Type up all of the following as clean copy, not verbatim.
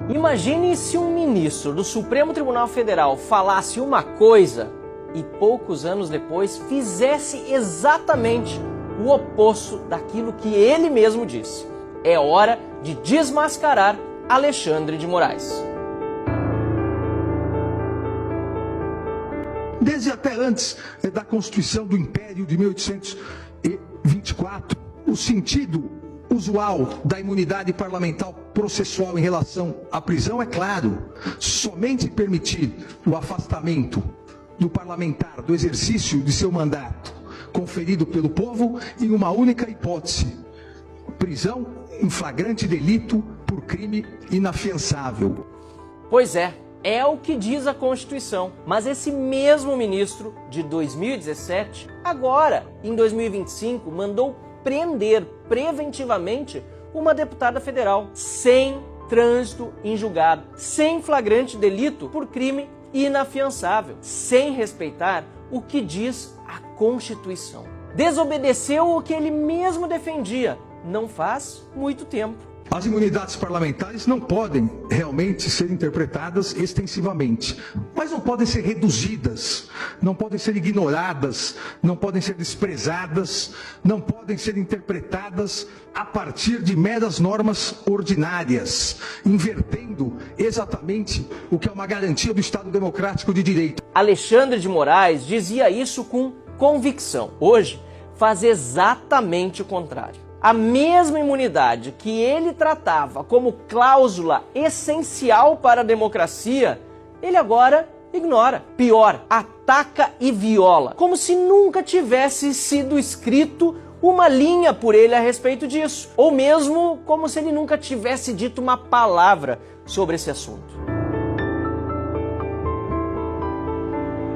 Imagine se um ministro do Supremo Tribunal Federal falasse uma coisa e poucos anos depois fizesse exatamente o oposto daquilo que ele mesmo disse. É hora de desmascarar Alexandre de Moraes. Desde até antes da Constituição do Império de 1824, o sentido usual da imunidade parlamentar processual em relação à prisão é claro: somente permitir o afastamento do parlamentar do exercício de seu mandato conferido pelo povo em uma única hipótese: prisão em flagrante delito por crime inafiançável. Pois é o que diz a Constituição. Mas esse mesmo ministro de 2017, agora, em 2025, mandou prender preventivamente uma deputada federal, sem trânsito em julgado, sem flagrante delito por crime inafiançável, sem respeitar o que diz a Constituição. Desobedeceu o que ele mesmo defendia não faz muito tempo. As imunidades parlamentares não podem realmente ser interpretadas extensivamente, mas não podem ser reduzidas, não podem ser ignoradas, não podem ser desprezadas, não podem ser interpretadas a partir de meras normas ordinárias, invertendo exatamente o que é uma garantia do Estado Democrático de Direito. Alexandre de Moraes dizia isso com convicção. Hoje, faz exatamente o contrário. A mesma imunidade que ele tratava como cláusula essencial para a democracia, ele agora ignora. Pior, ataca e viola, como se nunca tivesse sido escrito uma linha por ele a respeito disso, ou mesmo como se ele nunca tivesse dito uma palavra sobre esse assunto.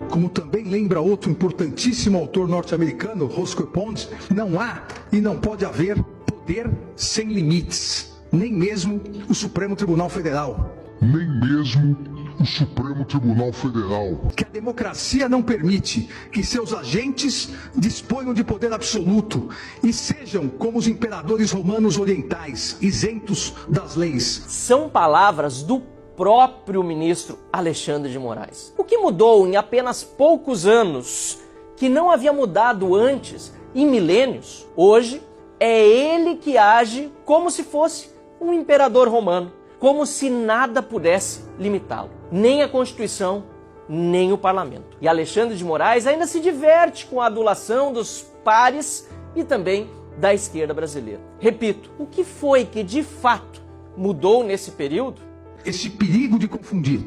Como também lembra outro importantíssimo autor norte-americano, Roscoe Pond, não há e não pode haver poder sem limites, nem mesmo o Supremo Tribunal Federal. Nem mesmo o Supremo Tribunal Federal. Que a democracia não permite que seus agentes disponham de poder absoluto e sejam como os imperadores romanos orientais, isentos das leis. São palavras do próprio ministro Alexandre de Moraes. O que mudou em apenas poucos anos, que não havia mudado antes em milênios, hoje é ele que age como se fosse um imperador romano, como se nada pudesse limitá-lo, nem a Constituição, nem o Parlamento. E Alexandre de Moraes ainda se diverte com a adulação dos pares e também da esquerda brasileira. Repito, o que foi que de fato mudou nesse período? Esse perigo de confundir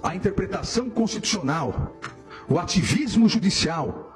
a interpretação constitucional, o ativismo judicial,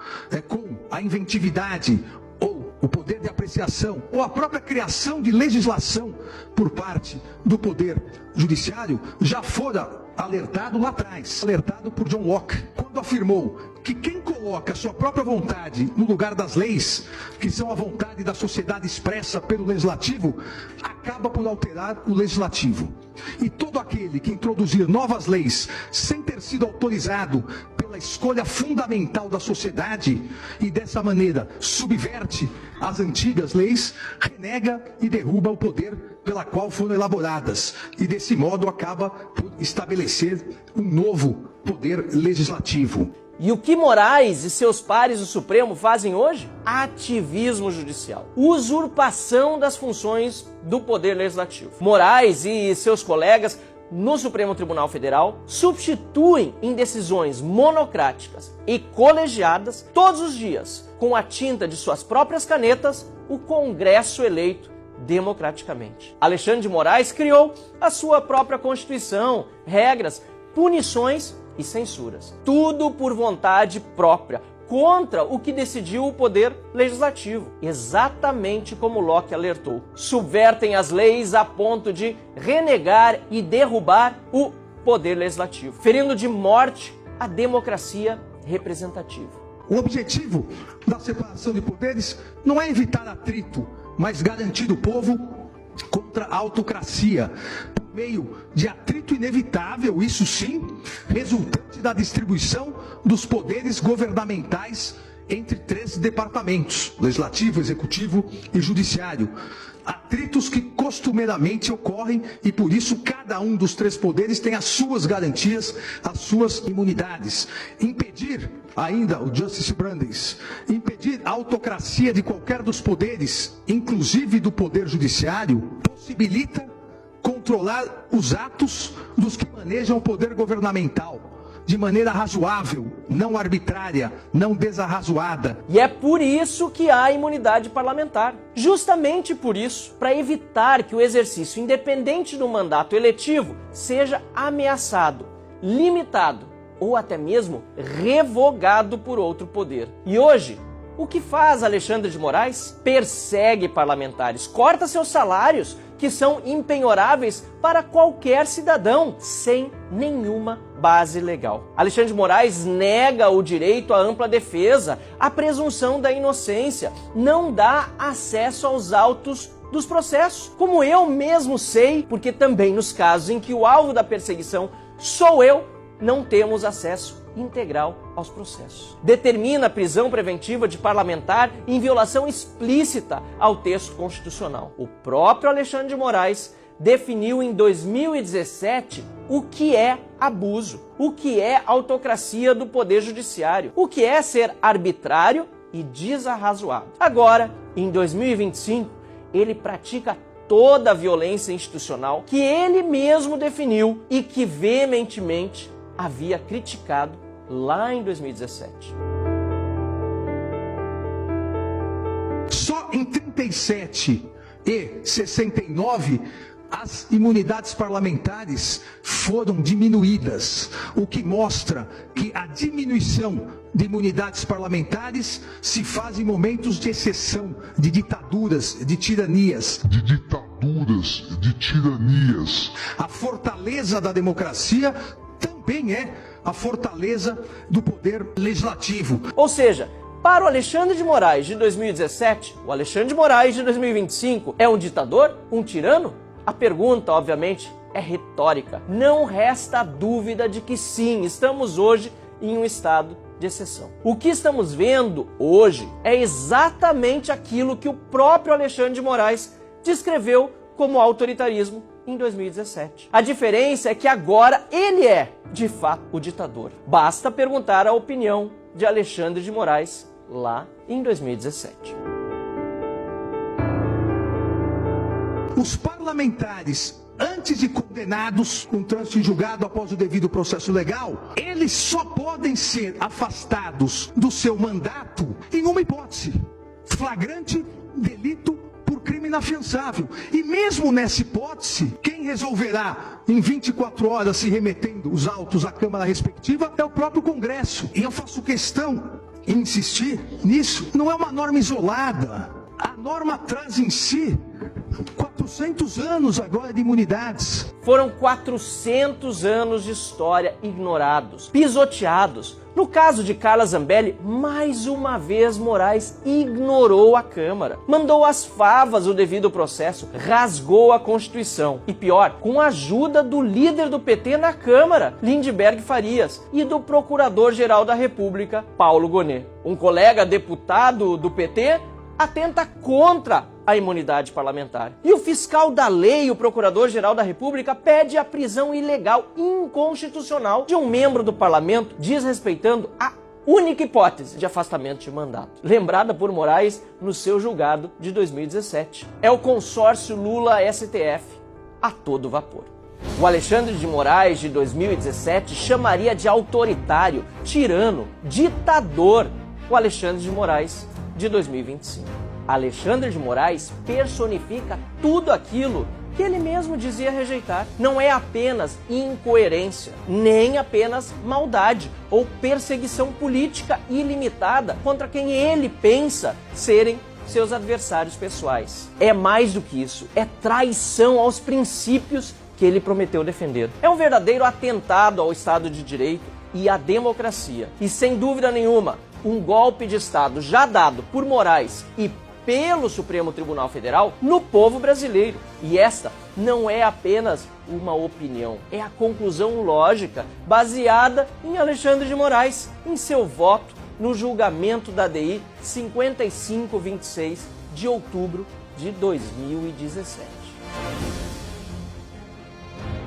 com a inventividade ou o poder de apreciação ou a própria criação de legislação por parte do poder judiciário, já fora alertado lá atrás, alertado por John Locke, quando afirmou que quem coloca a sua própria vontade no lugar das leis, que são a vontade da sociedade expressa pelo legislativo, acaba por alterar o legislativo. E todo aquele que introduzir novas leis sem ter sido autorizado pela escolha fundamental da sociedade e dessa maneira subverte as antigas leis, renega e derruba o poder pela qual foram elaboradas e desse modo acaba por estabelecer um novo poder legislativo. E o que Moraes e seus pares do Supremo fazem hoje? Ativismo judicial. Usurpação das funções do Poder Legislativo. Moraes e seus colegas no Supremo Tribunal Federal substituem em decisões monocráticas e colegiadas todos os dias, com a tinta de suas próprias canetas, o Congresso eleito democraticamente. Alexandre de Moraes criou a sua própria Constituição, regras, punições e censuras. Tudo por vontade própria, contra o que decidiu o Poder Legislativo, exatamente como Locke alertou. Subvertem as leis a ponto de renegar e derrubar o Poder Legislativo, ferindo de morte a democracia representativa. O objetivo da separação de poderes não é evitar atrito, mas garantir o povo contra a autocracia, por meio de atrito inevitável, isso sim, resultante da distribuição dos poderes governamentais entre três departamentos, legislativo, executivo e judiciário, atritos que costumeiramente ocorrem e por isso cada um dos três poderes tem as suas garantias, as suas imunidades. Impedir ainda o Justice Brandeis, impedir a autocracia de qualquer dos poderes, inclusive do poder judiciário, possibilita controlar os atos dos que manejam o poder governamental de maneira razoável, não arbitrária, não desarrazoada. E é por isso que há imunidade parlamentar. Justamente por isso, para evitar que o exercício independente do mandato eletivo seja ameaçado, limitado ou até mesmo revogado por outro poder. E hoje, o que faz Alexandre de Moraes? Persegue parlamentares, corta seus salários, que são impenhoráveis para qualquer cidadão, sem nenhuma base legal. Alexandre de Moraes nega o direito à ampla defesa, a presunção da inocência, não dá acesso aos autos dos processos. Como eu mesmo sei, porque também nos casos em que o alvo da perseguição sou eu, não temos acesso integral aos processos. Determina a prisão preventiva de parlamentar em violação explícita ao texto constitucional. O próprio Alexandre de Moraes definiu em 2017 o que é abuso, o que é autocracia do Poder Judiciário, o que é ser arbitrário e desarrazoado. Agora, em 2025, ele pratica toda a violência institucional que ele mesmo definiu e que veementemente havia criticado lá em 2017. Só em 37 e 69 as imunidades parlamentares foram diminuídas, o que mostra que a diminuição de imunidades parlamentares se faz em momentos de exceção, de ditaduras, de tiranias. A fortaleza da democracia também é a fortaleza do poder legislativo. Ou seja, para o Alexandre de Moraes de 2017, o Alexandre de Moraes de 2025 é um ditador? Um tirano? A pergunta, obviamente, é retórica. Não resta dúvida de que sim, estamos hoje em um estado de exceção. O que estamos vendo hoje é exatamente aquilo que o próprio Alexandre de Moraes descreveu como autoritarismo em 2017. A diferença é que agora ele é, de fato, o ditador. Basta perguntar a opinião de Alexandre de Moraes lá em 2017. Os parlamentares, antes de condenados com trânsito em julgado após o devido processo legal, eles só podem ser afastados do seu mandato em uma hipótese: flagrante delito por crime inafiançável. E mesmo nessa hipótese, quem resolverá em 24 horas, se remetendo os autos à Câmara respectiva, é o próprio Congresso. E eu faço questão em insistir nisso. Não é uma norma isolada. A norma traz em si 400 anos agora de imunidades. Foram 400 anos de história ignorados, pisoteados. No caso de Carla Zambelli, mais uma vez Moraes ignorou a Câmara, mandou às favas o devido processo, rasgou a Constituição. E pior, com a ajuda do líder do PT na Câmara, Lindbergh Farias, e do Procurador-Geral da República, Paulo Gonet. Um colega deputado do PT atenta contra a imunidade parlamentar. E o fiscal da lei, o Procurador-Geral da República, pede a prisão ilegal, inconstitucional, de um membro do parlamento, desrespeitando a única hipótese de afastamento de mandato, lembrada por Moraes no seu julgado de 2017. É o consórcio Lula-STF a todo vapor. O Alexandre de Moraes de 2017 chamaria de autoritário, tirano, ditador o Alexandre de Moraes de 2025. Alexandre de Moraes personifica tudo aquilo que ele mesmo dizia rejeitar. Não é apenas incoerência, nem apenas maldade ou perseguição política ilimitada contra quem ele pensa serem seus adversários pessoais. É mais do que isso, é traição aos princípios que ele prometeu defender. É um verdadeiro atentado ao Estado de Direito e à democracia. E sem dúvida nenhuma, um golpe de Estado já dado por Moraes e pelo Supremo Tribunal Federal no povo brasileiro. E esta não é apenas uma opinião, é a conclusão lógica baseada em Alexandre de Moraes, em seu voto no julgamento da ADI 5526 de outubro de 2017.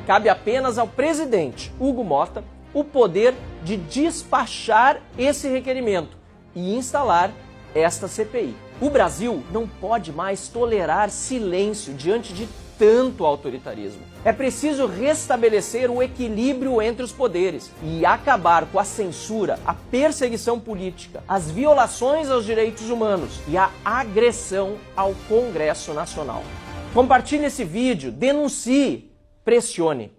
Cabe apenas ao presidente Hugo Motta o poder de despachar esse requerimento e instalar esta CPI. O Brasil não pode mais tolerar silêncio diante de tanto autoritarismo. É preciso restabelecer o equilíbrio entre os poderes e acabar com a censura, a perseguição política, as violações aos direitos humanos e a agressão ao Congresso Nacional. Compartilhe esse vídeo, denuncie, pressione.